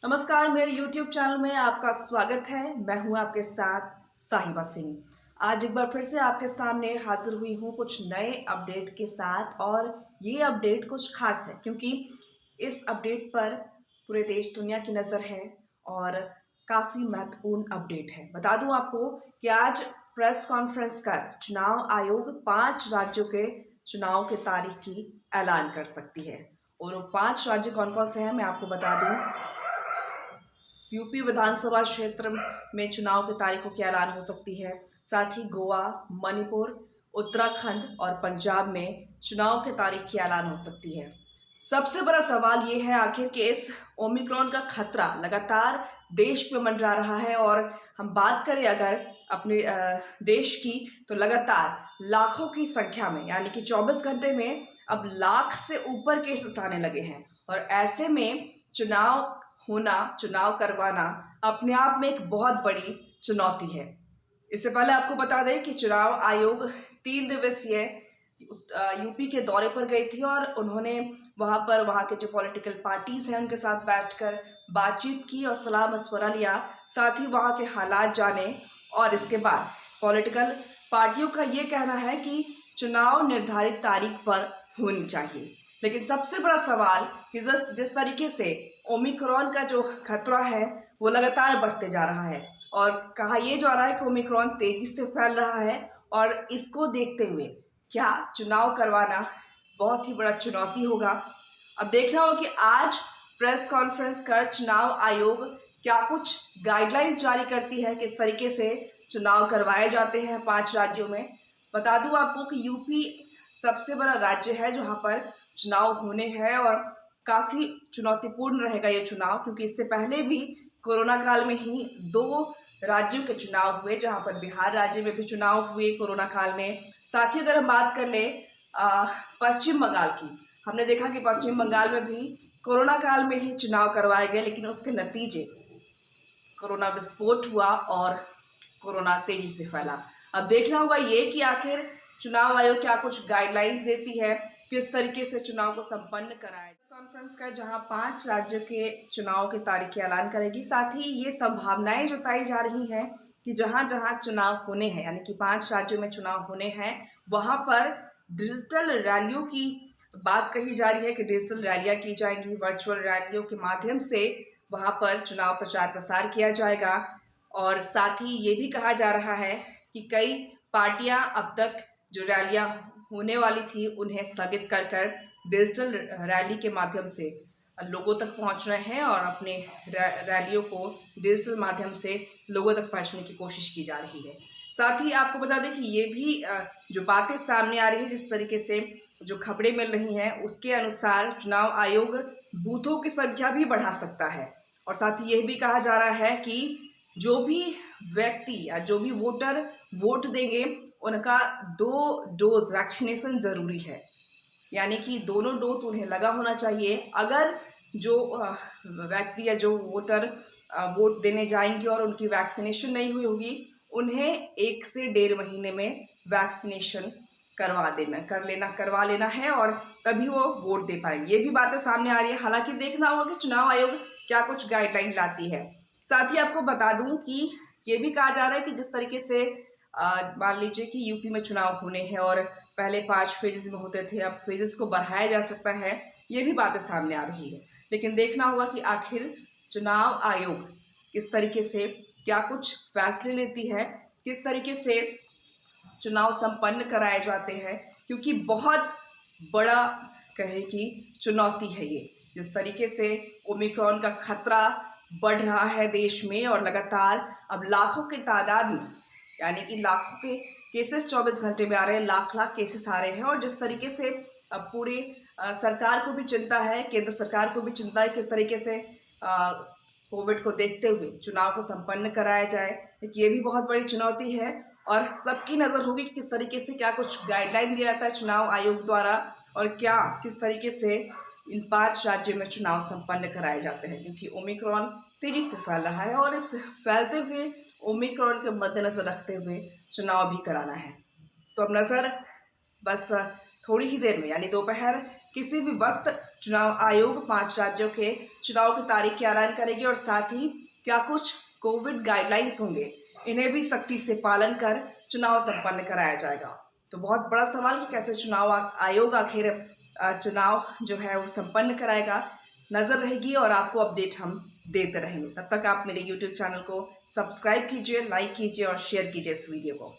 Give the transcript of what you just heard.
नमस्कार, मेरे YouTube channel में आपका स्वागत है। मैं हूं आपके साथ साहिबा सिंह। आज एक बार फिर से आपके सामने हाजिर हुई हूं कुछ नए अपडेट के साथ, और ये अपडेट कुछ खास है क्योंकि इस अपडेट पर पूरे देश दुनिया की नज़र है और काफ़ी महत्वपूर्ण अपडेट है। बता दूं आपको कि आज प्रेस कॉन्फ्रेंस कर चुनाव आयोग 5 राज्यों के चुनाव की तारीख की ऐलान कर सकती है। और वो 5 राज्य कौन कौन से हैं मैं आपको बता दूं। यूपी विधानसभा क्षेत्र में चुनाव की तारीखों की ऐलान हो सकती है। साथ ही गोवा, मणिपुर, उत्तराखंड और पंजाब में चुनाव की तारीख की ऐलान हो सकती है। सबसे बड़ा सवाल ये है आखिर कि इस ओमिक्रॉन का खतरा लगातार देश में मंडरा रहा है, और हम बात करें अगर अपने देश की, तो लगातार लाखों की संख्या में यानी कि 24 घंटे में अब लाख से ऊपर केसेस आने लगे हैं। और ऐसे में चुनाव होना, चुनाव करवाना अपने आप में एक बहुत बड़ी चुनौती है। इससे पहले आपको बता दें कि चुनाव आयोग 3 दिवसीय यूपी के दौरे पर गई थी, और उन्होंने वहां पर वहां के जो पॉलिटिकल पार्टीज हैं उनके साथ बैठकर बातचीत की और सलाह मशवरा लिया। साथ ही वहां के हालात जाने, और इसके बाद पॉलिटिकल पार्टियों का ये कहना है कि चुनाव निर्धारित तारीख पर होनी चाहिए। लेकिन सबसे बड़ा सवाल कि जिस तरीके से ओमिक्रॉन का जो खतरा है वो लगातार बढ़ते जा रहा है, और कहा यह जा रहा है कि ओमिक्रॉन तेजी से फैल रहा है, और इसको देखते हुए क्या चुनाव करवाना बहुत ही बड़ा चुनौती होगा। अब देखना होगा कि आज प्रेस कॉन्फ्रेंस कर चुनाव आयोग क्या कुछ गाइडलाइंस जारी करती है, किस तरीके से चुनाव करवाए जाते हैं 5 राज्यों में। बता दूं आपको कि यूपी सबसे बड़ा राज्य है जहां पर चुनाव होने हैं, और काफ़ी चुनौतीपूर्ण रहेगा ये चुनाव, क्योंकि इससे पहले भी कोरोना काल में ही 2 राज्यों के चुनाव हुए, जहां पर बिहार राज्य में भी चुनाव हुए कोरोना काल में। साथ ही अगर हम बात कर ले पश्चिम बंगाल की, हमने देखा कि पश्चिम बंगाल में भी कोरोना काल में ही चुनाव करवाए गए, लेकिन उसके नतीजे कोरोना विस्फोट हुआ और कोरोना तेजी से फैला। अब देखना होगा ये कि आखिर चुनाव आयोग क्या कुछ गाइडलाइंस देती है, किस तरीके से चुनाव को संपन्न कराया। कॉन्फ्रेंस का जहां 5 राज्यों के चुनाव की तारीख ऐलान करेगी। साथ ही ये संभावनाएं जताई जा रही हैं कि जहां जहां चुनाव होने हैं, यानी कि 5 राज्यों में चुनाव होने हैं, वहां पर डिजिटल रैलियों की बात कही जा रही है कि डिजिटल रैलियां की जाएंगी। वर्चुअल रैलियों के माध्यम से वहां पर चुनाव प्रचार प्रसार किया जाएगा। और साथ ही ये भी कहा जा रहा है कि कई पार्टियां अब तक जो रैलियां होने वाली थी उन्हें स्थगित कर कर डिजिटल रैली के माध्यम से लोगों तक पहुंच रहे हैं, और अपने रैलियों को डिजिटल माध्यम से लोगों तक पहुंचने की कोशिश की जा रही है। साथ ही आपको बता दें कि ये भी जो बातें सामने आ रही है, जिस तरीके से जो खबरें मिल रही हैं उसके अनुसार चुनाव आयोग बूथों की संख्या भी बढ़ा सकता है। और साथ ही यह भी कहा जा रहा है कि जो भी व्यक्ति या जो भी वोटर वोट देंगे उनका 2 डोज वैक्सीनेशन जरूरी है, यानी कि दोनों डोज उन्हें लगा होना चाहिए। अगर जो व्यक्ति या जो वोटर वोट देने जाएंगे और उनकी वैक्सीनेशन नहीं हुई होगी, उन्हें 1 से 1.5 महीने में वैक्सीनेशन करवा लेना है, और तभी वो वोट दे पाएंगे। ये भी बातें सामने आ रही है। हालांकि देखना होगा कि चुनाव आयोग क्या कुछ गाइडलाइन लाती है। साथ ही आपको बता दूं कि ये भी कहा जा रहा है कि जिस तरीके से मान लीजिए कि यूपी में चुनाव होने हैं और पहले 5 फेजेस में होते थे, अब फेजेस को बढ़ाया जा सकता है। ये भी बातें सामने आ रही है। लेकिन देखना होगा कि आखिर चुनाव आयोग किस तरीके से क्या कुछ फैसले लेती है, किस तरीके से चुनाव संपन्न कराए जाते हैं, क्योंकि बहुत बड़ा कहे कि चुनौती है ये। जिस तरीके से ओमिक्रॉन का खतरा बढ़ रहा है देश में, और लगातार अब लाखों की तादाद में, यानी कि लाखों के केसेस 24 घंटे में आ रहे हैं, लाख लाख केसेस आ रहे हैं। और जिस तरीके से अब पूरी सरकार को भी चिंता है, केंद्र सरकार को भी चिंता है किस तरीके से कोविड को देखते हुए चुनाव को संपन्न कराया जाए, ये भी बहुत बड़ी चुनौती है। और सबकी नज़र होगी कि किस तरीके से क्या कुछ गाइडलाइन दिया जाता है चुनाव आयोग द्वारा, और क्या किस तरीके से इन 5 राज्यों में चुनाव संपन्न कराए जाते हैं, क्योंकि ओमिक्रॉन तेजी से फैल रहा है, और इस फैलते हुए ओमिक्रॉन के मद्देनजर रखते हुए चुनाव भी कराना है। तो अब नज़र बस थोड़ी ही देर में यानी दोपहर किसी भी वक्त चुनाव आयोग 5 राज्यों के चुनाव की तारीख का ऐलान करेगी और साथ ही क्या कुछ कोविड गाइडलाइंस होंगे, इन्हें भी सख्ती से पालन कर चुनाव संपन्न कराया जाएगा। तो बहुत बड़ा सवाल कि कैसे चुनाव आयोग आखिर चुनाव जो है वो संपन्न कराएगा, नजर रहेगी और आपको अपडेट हम देते रहेंगे। तब तक आप मेरे YouTube चैनल को सब्सक्राइब कीजिए, लाइक कीजिए और शेयर कीजिए इस वीडियो को।